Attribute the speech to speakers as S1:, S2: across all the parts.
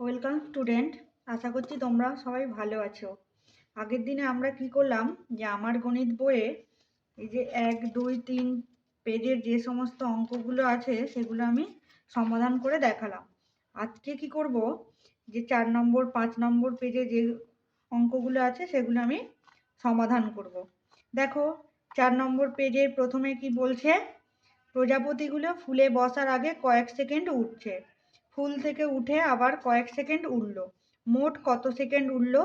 S1: Welcome student. আশা করছি তোমরা সবাই ভালো আছো। আগের দিনে আমরা কি করলাম যে আমার গণিত বইয়ে এই যে 1, 2, 3 পেজের যে সমস্ত অঙ্কগুলো আছে সেগুলো আমি সমাধান করে দেখালাম। আজকে কি করব যে 4 নম্বর 5 নম্বর পেজে যে অঙ্কগুলো আছে সেগুলো আমি সমাধান করব। দেখো 4 নম্বর পেজে প্রথমে কি বলছে, প্রজাপতিগুলো ফুলে বসার আগে কয়েক সেকেন্ড উঠছে, ফুল থেকে উঠে আবার কয়েক সেকেন্ড উড়ল, মোট কত সেকেন্ড উড়ল?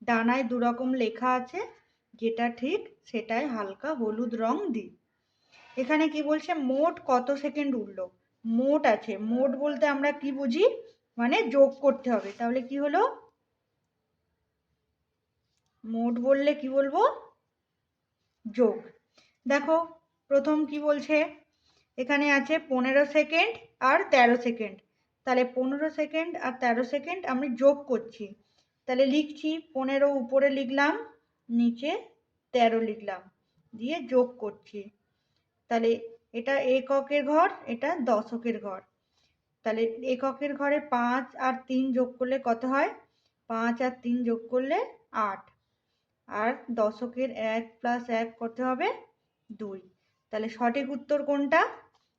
S1: ডানায় দুরকম লেখা আছে, যেটা ঠিক সেটাই হালকা হলুদ রং দিই। এখানে কি বলছে, মোট কত সেকেন্ড উড়ল। মোট আছে, মোট বলতে আমরা কি বুঝি, মানে যোগ করতে হবে। তাহলে কি হলো, মোট বললে কি বলবো, যোগ। দেখো প্রথম কি বলছে, এখানে আছে 15 সেকেন্ড আর 13 সেকেন্ড। তাহলে 15 সেকেন্ড আর 13 সেকেন্ড আমি যোগ করছি। তাহলে লিখছি 15 উপরে লিখলাম, নিচে 13 লিখলাম, দিয়ে যোগ করছি। তাহলে এটা এককের ঘর, এটা দশকের ঘর। তাহলে এককের ঘরে 5 আর 3 যোগ করলে কত হয়? 5 আর 3 যোগ করলে 8। আর দশকের 1 + 1 কত হবে? 2। তাহলে সঠিক উত্তর কোনটা?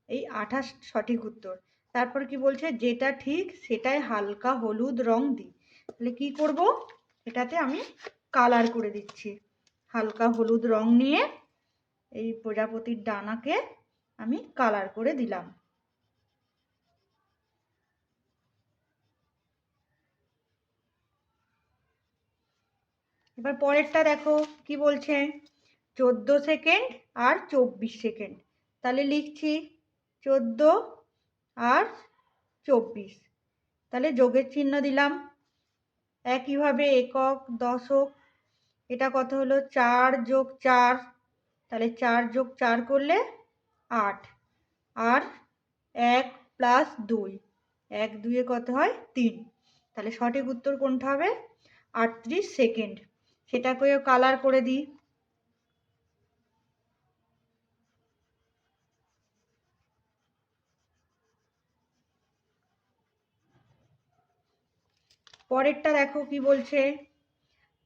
S1: এই 28 সঠিক উত্তর। তারপর কি বলছে, যেটা ঠিক সেটাই হালকা হলুদ রং দিই। তাহলে কি করব, এটাতে আমি কালার করে দিচ্ছি। হালকা হলুদ রং নিয়ে এই প্রজাপতির ডানাকে আমি কালার করে দিলাম। এবার পরেরটা দেখো কি বলছে, 14 সেকেন্ড আর 24 সেকেন্ড। তাহলে লিখছি 14 আর 24। তাহলে যোগের চিহ্ন দিলাম। একইভাবে একক, দশক, এটা কত হলো? 4 যোগ 4। তাহলে 4 যোগ 4 করলে 8। আর 1 + 2, 1 2 কত হয়? 3। তাহলে সঠিক উত্তর কোনটা হবে? 38 সেকেন্ড। সেটাকেও কালার করে দিই। পরেরটা দেখো কি বলছে,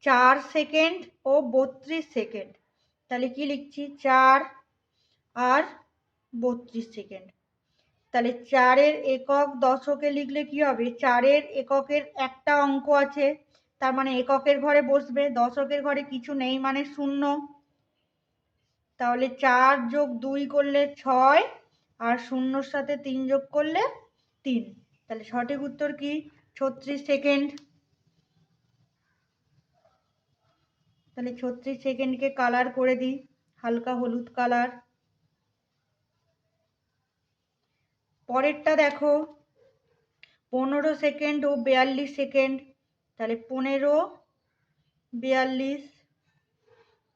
S1: 4 সেকেন্ড ও 32 সেকেন্ড। তাহলে কি লিখছি, 4 আর 32 সেকেন্ড। তাহলে 4-এর একক দশকে লিখলে কি হবে, 4-এর এককের একটা অঙ্ক আছে, তার মানে এককের ঘরে বসবে, দশকের ঘরে কিছু নেই মানে 0। তাহলে 4 যোগ 2 করলে 6, আর 0-র সাথে 3 যোগ করলে 3। তাহলে সঠিক উত্তর কি? 36 সেকেন্ড। তাহলে 36 সেকেন্ডকে কালার করে দিই, হালকা হলুদ কালার। পরেরটা দেখো 15 সেকেন্ড ও 42 সেকেন্ড। তাহলে 15, 42,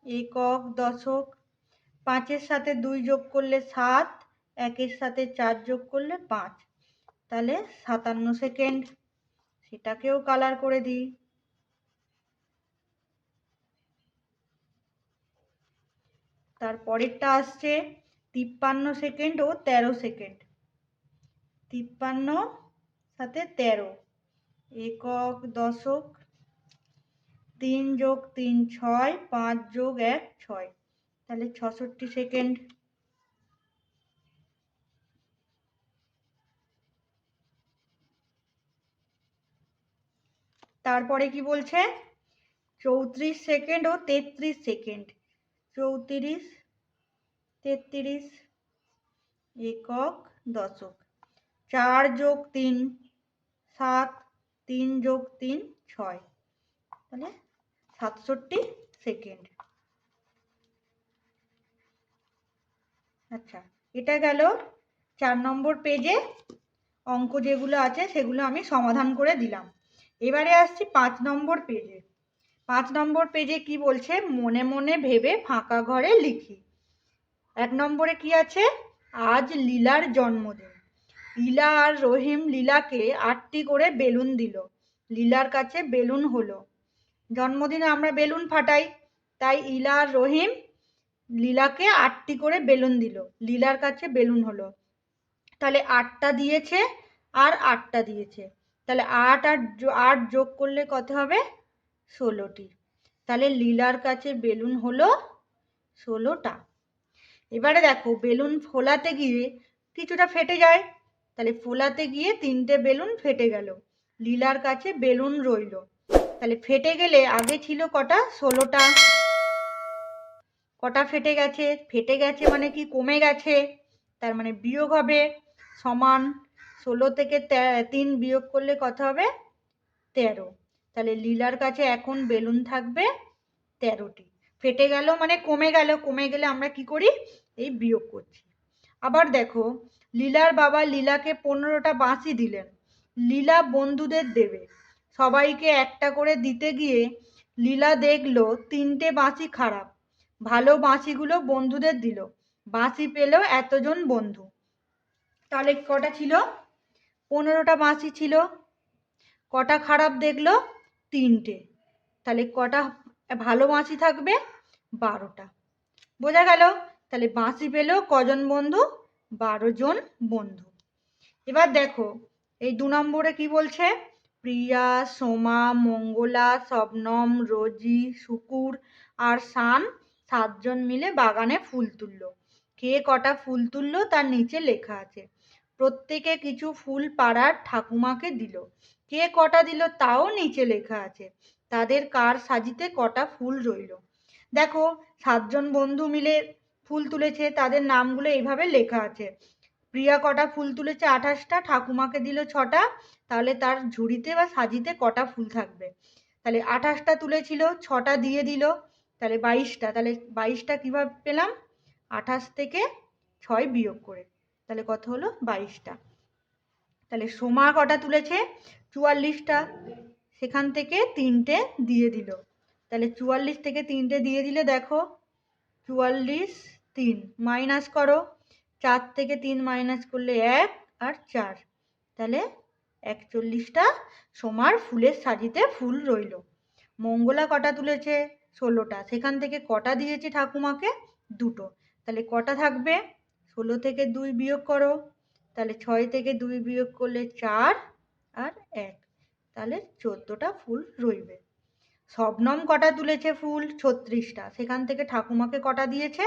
S1: একক, দশক। 5-এর সাথে 2 যোগ করলে 7, 1-এর সাথে 4 যোগ করলে 5। তাহলে 57 সেকেন্ড। সেটাকেও কালার করে দিই। তারপরেরটা আসছে 53 সেকেন্ড ও 13 সেকেন্ড। 53 সাথে 13, একক, দশক। 3 যোগ 3 6, 5 যোগ 1 6। তাহলে 66 সেকেন্ড। তারপরে কি বলছে, 34 সেকেন্ড ও 33 সেকেন্ড। 34, 33, একক, দশক। 4 যোগ 3 7, 3 যোগ 3 6। তাহলে 67 সেকেন্ড। আচ্ছা, এটা গেল 4 নম্বর পেজে অঙ্ক যেগুলো আছে সেগুলো আমি সমাধান করে দিলাম। এবারে আসছি 5 নম্বর পেজে। 5 নম্বর পেজে কি বলছে, মনে মনে ভেবে ফাঁকা ঘরে লিখি। 1 নম্বরে কি আছে, আজ লীলার জন্মদিন। লীলা আর রহিম লীলাকে 8টি করে বেলুন দিল। লীলার কাছে বেলুন হলো। জন্মদিনে আমরা বেলুন ফাটাই, তাই ইলা আর রহিম লীলাকে 8টি করে বেলুন দিল, লীলার কাছে বেলুন হলো। তাহলে 8টা দিয়েছে আর 8টা দিয়েছে। তাহলে 8 যোগ করলে কত হবে? 16টি। তাহলে লীলার কাছে বেলুন হলো 16টা। এবারে দেখো বেলুন ফোলাতে গিয়ে কিছুটা ফেটে যায়, তাহলে ফোলাতে গিয়ে 3টে বেলুন ফেটে গেল, লীলার কাছে বেলুন রইল। তাহলে ফেটে গেলে আগে ছিল কটা? 16টা। কটা ফেটে গেছে? ফেটে গেছে মানে কি কমে গেছে, তার মানে বিয়োগ হবে, সমান 16 থেকে 3 বিয়োগ করলে কত হবে? 13। তাহলে লীলার কাছে এখন বেলুন থাকবে 13টি। ফেটে গেল মানে কমে গেল, কমে গেলে আমরা কি করি? এই বিয়োগ করছি। আবার দেখো লীলার বাবা লীলাকে 15টা বাঁশি দিলেন, লীলা বন্ধুদের দেবে, সবাইকে একটা করে দিতে গিয়ে লীলা দেখলো 3টে বাঁশি খারাপ, ভালো বাঁশিগুলো বন্ধুদের দিল, বাঁশি পেল এতজন বন্ধু। তাহলে কটা ছিল? 15টা বাঁশি ছিল। কটা খারাপ দেখলো? 3টে। তাহলে কটা ভালো বাঁশি থাকবে? 12টা। বোঝা গেল? তাহলে বাঁশি পেল কজন বন্ধু? 12 জন বন্ধু। এবার দেখো এই 2 নম্বরে কি বলছে? প্রিয়া, সোমা, মঙ্গলা, শবনম, রোজি, শুকুর আর শান 7 জন মিলে বাগানে ফুল তুললো। কে কটা ফুল তুললো তার নিচে লেখা আছে। প্রত্যেকে কিছু ফুল পাড়ার ঠাকুমাকে দিল। কে কটা দিল তাও নিচে লেখা আছে। তাদের কার সাজিতে কটা ফুল রইল। দেখো 7 জন বন্ধু মিলে ফুল তুলেছে, তাদের নামগুলো এইভাবে লেখা আছে। প্রিয়া কটা ফুল তুলেছে? 28টা, ঠাকুমাকে দিল 6টা, তাহলে তার ঝুড়িতে বা সাজিতে কটা ফুল থাকবে? তাহলে 28টা তুলেছিল, 6টা দিয়ে দিল, তাহলে 22টা। তাহলে 22টা কীভাবে পেলাম? 28 থেকে 6 বিয়োগ করে, তাহলে কত হলো? 22টা। তাহলে সোমা কটা তুলেছে? 44টা, সেখান থেকে 3টে দিয়ে দিল, তাহলে 44 থেকে 3টে দিয়ে দিলে দেখো 44, 3 মাইনাস করো, 4 থেকে 3 মাইনাস করলে 1 আর 4, তাহলে 41টা সোমার ফুলের সাজিতে ফুল রইল। মঙ্গলা কটা তুলেছে? 16টা, সেখান থেকে কটা দিয়েছে ঠাকুমাকে? 2টো, তাহলে কটা থাকবে? 16 থেকে 2 বিয়োগ করো, তাহলে 6 থেকে 2 বিয়োগ করলে 4 আর 1, তাহলে 14টা ফুল রইবে। শবনম কটা তুলেছে ফুল? 36টা, সেখান থেকে ঠাকুমাকে কটা দিয়েছে?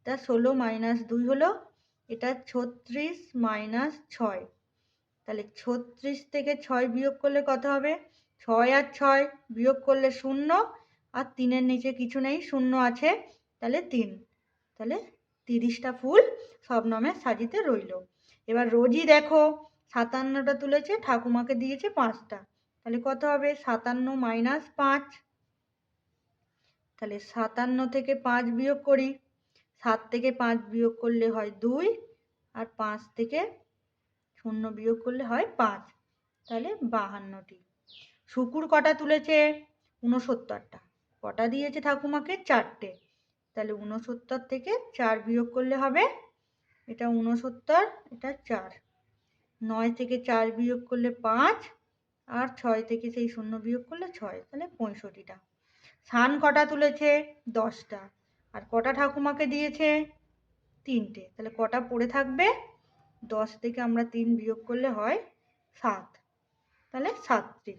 S1: এটা 16 মাইনাস 2 হলো, এটা 36 মাইনাস 6, তাহলে 36 থেকে 6 বিয়োগ করলে কত হবে? 6 আর 6 বিয়োগ করলে 0, আর 3-এর নিচে কিছু নেই, 0 আছে, তাহলে 3, তাহলে 30টা ফুল শবনমের সাজিতে রইল। এবার রোজি দেখো 57টা তুলেছে, ঠাকুমাকে দিয়েছে 5টা, তাহলে কত হবে? 57 মাইনাস 5, তাহলে 57 থেকে 5 বিয়োগ করি, 7 থেকে 5 বিয়োগ করলে হয় 2, আর 5 থেকে 0 বিয়োগ করলে হয় 5, তাহলে 52টি। শুকুর কটা তুলেছে? 69টা, কটা দিয়েছে ঠাকুমাকে? 4টে, তাহলে 69 থেকে 4 বিয়োগ করলে হবে, এটা 69, এটা 4, 9 থেকে 4 বিয়োগ করলে 5, আর 6 থেকে সেই 0 বিয়োগ করলে 6, তাহলে 65টা। শান কটা তুলেছে? 10টা, আর কটা ঠাকুমাকে দিয়েছে? 3টে, তাহলে কটা পড়ে থাকবে? 10 থেকে আমরা 3 বিয়োগ করলে হয় 7, তাহলে 7টি।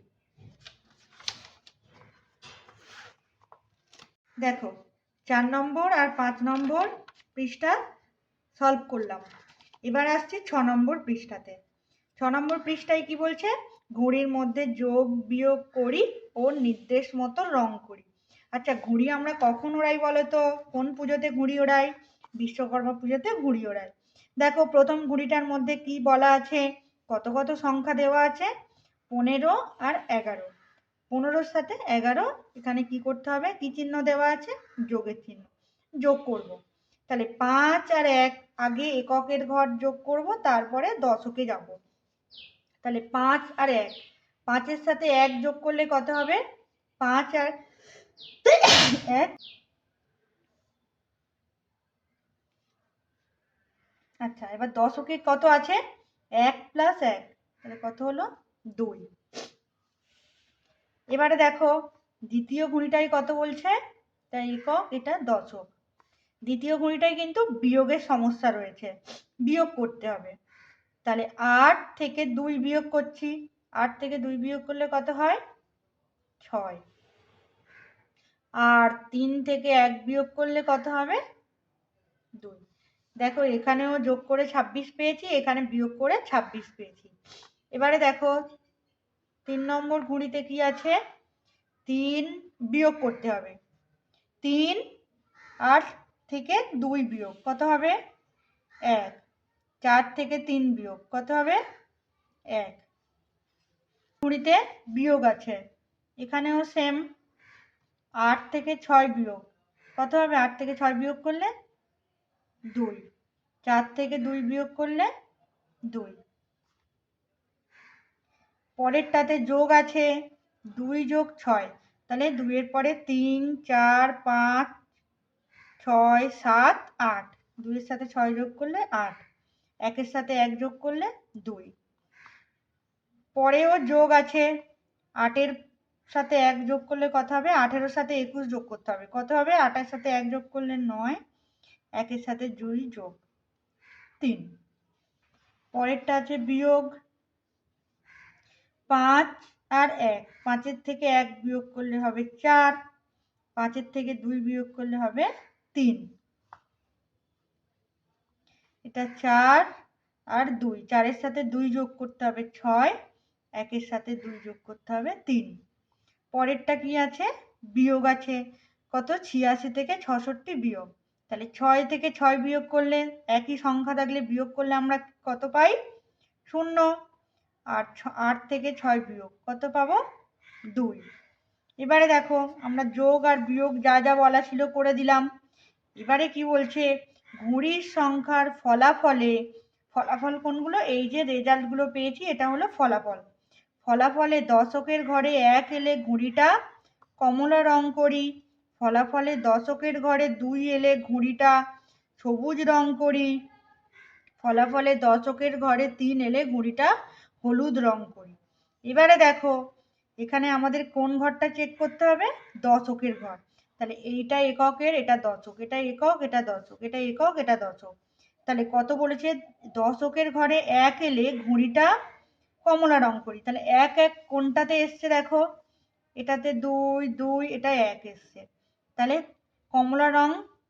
S1: দেখো 4 নম্বর আর 5 নম্বর পৃষ্ঠা সলভ করলাম। এবার আসছি 6 নম্বর পৃষ্ঠাতে। 6 নম্বর পৃষ্ঠায় কি বলছে? ঘুড়ির মধ্যে যোগ বিয়োগ করি ও নির্দেশ মতো রং করি। আচ্ছা ঘুড়ি আমরা কখন ওড়াই বলো তো? কোন পুজোতে ঘুড়ি ওড়াই? বিশ্বকর্মা পুজোতে ঘুড়ি ওড়াই। দেখো প্রথম ঘুড়িটার মধ্যে কি বলা আছে? কত কত সংখ্যা দেওয়া আছে? 15 আর 11। 15-র সাথে 11 এখানে কি করতে হবে? কি চিহ্ন দেওয়া আছে? যোগের চিহ্ন, যোগ করব। তাহলে 5 আর 1 আগে এককের ঘর যোগ করব, তারপরে দশকে যাব। তাহলে 5 আর 1, 5-এর সাথে 1 যোগ করলে কত হবে? 5 আর 1, আচ্ছা এবার দশকে কত আছে? 1 প্লাস 1, তাহলে কত হলো? 2। এবারে দেখো দ্বিতীয় ঘুড়িটাই কত বলছে? তাই একক, এটা দশক। দ্বিতীয় ঘুড়িটাই কিন্তু বিয়োগের সমস্যা রয়েছে, বিয়োগ করতে হবে। তাহলে 8 থেকে 2 বিয়োগ করছি, 8 থেকে 2 বিয়োগ করলে কত হয় 6, আর 3 থেকে 1 বিয়োগ করলে কত হবে 2। দেখো এখানেও যোগ করে 26 পেয়েছি, এখানে বিয়োগ করে 26 পেয়েছি। এবারে দেখো 3 নম্বর ঘুড়িতে কি আছে, 3 বিয়োগ করতে হবে, 3 আর থেকে 2 বিয়োগ কত হবে 1, 4 থেকে 3 বিয়োগ কত হবে 1। ঘুড়িতে বিয়োগ আছে, এখানেও সেম, 8 থেকে 6 বিয়োগ কত হবে, 8 থেকে 6 বিয়োগ করলে 2, 4 থেকে 2 বিয়োগ করলে 2। পরেরটাতে যোগ আছে 2 যোগ 6, তাহলে 2 এর পরে 3, 4, 5, 6, 7, 8, 2 এর সাথে 6 যোগ করলে 8, 1 এর সাথে 1 যোগ করলে 2। পরেও যোগ আছে, 8 এর সাথে 1 যোগ করলে কত হবে, 18 এর সাথে 21 যোগ করতে হবে, কত হবে 8 এর সাথে 1 যোগ করলে 9, 1 এর সাথে 2 যোগ 3। পরেরটা আছে বিয়োগ, 5 আর 1, 5 এর থেকে 1 বিয়োগ করলে হবে 4, 5 এর থেকে 2 বিয়োগ করলে হবে 3। এটা 4 আর 2, 4 এর সাথে 2 যোগ করতে হবে 6, 1 এর সাথে 2 যোগ করতে হবে 3। পরেরটা কি আছে, বিয়োগ আছে, কত 86 থেকে 66 বিয়োগ, তাহলে 6 থেকে 6 বিয়োগ করলে, একই সংখ্যা থাকলে বিয়োগ করলে আমরা কত পাই 0, আর 8 থেকে 6 বিয়োগ কত পাবো 2। এবারে দেখো আমরা যোগ আর বিয়োগ যা যা বলা ছিল করে দিলাম। এবারে কি বলছে, ঘুড়ির সংখ্যার ফলাফলে, ফলাফল কোনগুলো, এই যে রেজাল্টগুলো পেয়েছি এটা হলো ফলাফল। ফলাফলে দশকের ঘরে 1 এলে ঘুড়িটা কমলা রং করি, ফলাফলে দশকের ঘরে 2 এলে ঘুড়িটা সবুজ রং করি, ফলাফলে দশকের ঘরে 3 এলে ঘুড়িটা হলুদ রং করি। এবারে দেখো এখানে আমাদের কোন ঘরটা চেক করতে হবে, দশকের ঘর, তাহলে এইটা এককের, এটা দশক, এটা একক, এটা দশক, এটা একক, এটা দশক। তাহলে কত বলেছে, দশকের ঘরে 1 এলে ঘুড়িটা কমলা রং করি, তাহলে 1 1 কোনটাতে এসছে দেখো, এটাতে 2 2, এটা 1 এসছে, তাহলে কমলা রং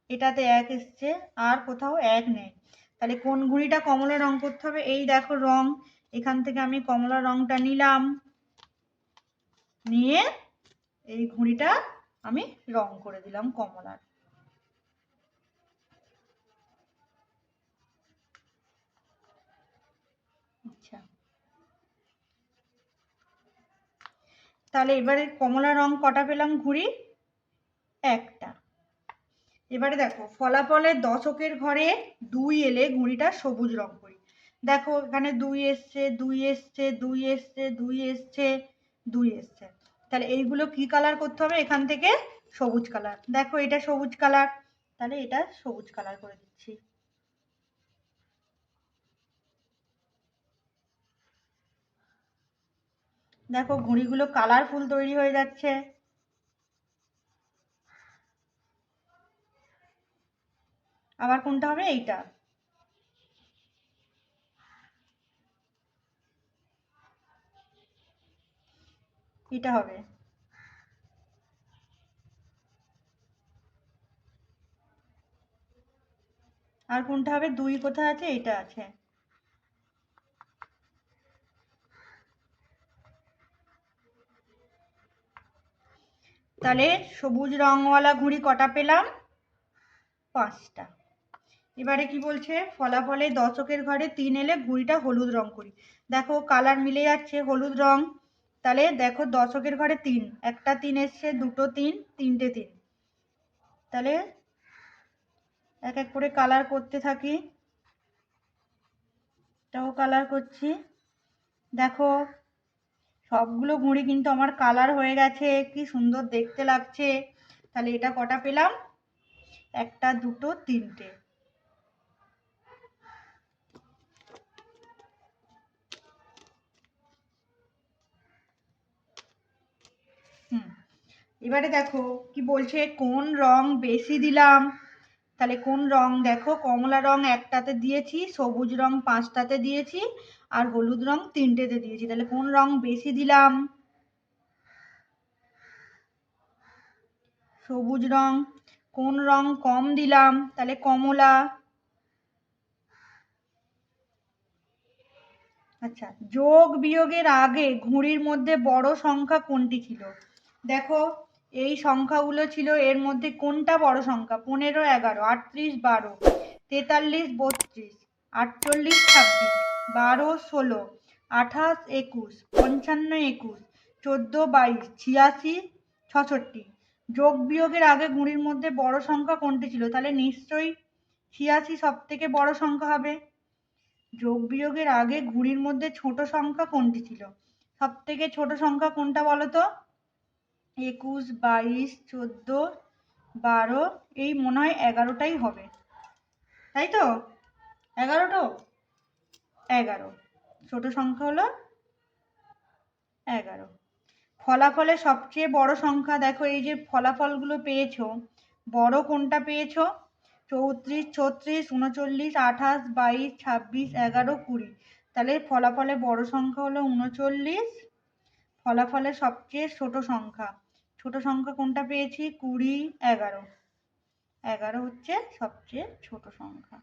S1: এটাতে 1 এসছে, আর কোথাও 1 নেই, তাহলে কোন ঘুড়িটা কমলা রং করতে হবে, এই দেখো রং, এখান থেকে আমি কমলা রংটা নিলাম, নিয়ে এই ঘুড়িটা আমি রং করে দিলাম কমলার। আচ্ছা, তাহলে এবারে কমলা রং কটা পেলাম ঘুড়ি, একটা। এবারে দেখো ফলাফলে দশকের ঘরে 2 এলে ঘুড়িটা সবুজ রং করি, দেখো এখানে 2 এসছে, 2 এসছে, 2 এসছে, 2 এসছে, 2 এসছে, তাহলে এইগুলো কি কালার করতে হবে, এখান থেকে সবুজ কালার, দেখো এটা সবুজ কালার, তাহলে এটা সবুজ কালার করে দিচ্ছি। দেখো ঘুড়িগুলো কালারফুল তৈরি হয়ে যাচ্ছে। আবার কোনটা হবে, এইটা, এটা হবে। আর কোনটা হবে, 2 কোথায় আছে, এটা আছে। তাহলে সবুজ রংওয়ালা ঘুড়ি কটা পেলাম, 5টা। এবারে কি বলছে, ফলাফলে দশকের ঘরে 3 এলে ঘুড়িটা হলুদ রং করি, দেখো কালার মিলে যাচ্ছে হলুদ রং, তাহলে দেখো দশকের ঘরে 3, একটা 3 এসছে, দুটো 3, তিনটে 3, তাহলে এক এক করে কালার করতে থাকি, এটাও কালার করছি, দেখো সবগুলো ঘুড়ি কিন্তু আমার কালার হয়ে গেছে, কি সুন্দর দেখতে লাগছে। তাহলে এটা কটা পেলাম, একটা, দুটো, তিনটে। এবারে দেখো কি বলছে, কোন রং বেশি দিলাম, তাহলে কোন রং, দেখো কমলা রং একটাতে দিয়েছি, সবুজ রং 5টাতে দিয়েছি, আর হলুদ রং 3টেতে দিয়েছি। তাহলে কোন রং বেশি দিলাম? সবুজ রং। কোন রং কম দিলাম? তাহলে কমলা। আচ্ছা, যোগ বিয়োগের আগে ঘুড়ির মধ্যে বড় সংখ্যা কোনটি ছিল? দেখো এই সংখ্যাগুলো ছিল, এর মধ্যে কোনটা বড় সংখ্যা? 15, 11, 38, 12, 43, 32, 48, 26, 12, 16, 28, 21, 55, 21, 14, 22, 86, 66। যোগ বিয়োগের আগে ঘুড়ির মধ্যে বড় সংখ্যা কোনটি ছিল? তাহলে নিশ্চয়ই 86 সব থেকে বড় সংখ্যা হবে। যোগ বিয়োগের আগে ঘুড়ির মধ্যে ছোট সংখ্যা কোনটি ছিল? সব থেকে ছোট সংখ্যা কোনটা বলো তো? 21, 22, 14, 12, এই মনে হয় 11টাই হবে, তাই তো? 11টো? 11 ছোট সংখ্যা হলো 11। ফলাফলে সবচেয়ে বড় সংখ্যা, দেখো এই যে ফলাফলগুলো পেয়েছো, বড় কোনটা পেয়েছো? 34, 36, 39, 28, 22, 26, 11, 20। তাহলে ফলাফলে বড় সংখ্যা হলো 39। ফলাফলে সবচেয়ে ছোট সংখ্যা, ছোট সংখ্যা কোনটা পেয়েছি? 20, 11। 11 হচ্ছে সবচেয়ে ছোট সংখ্যা।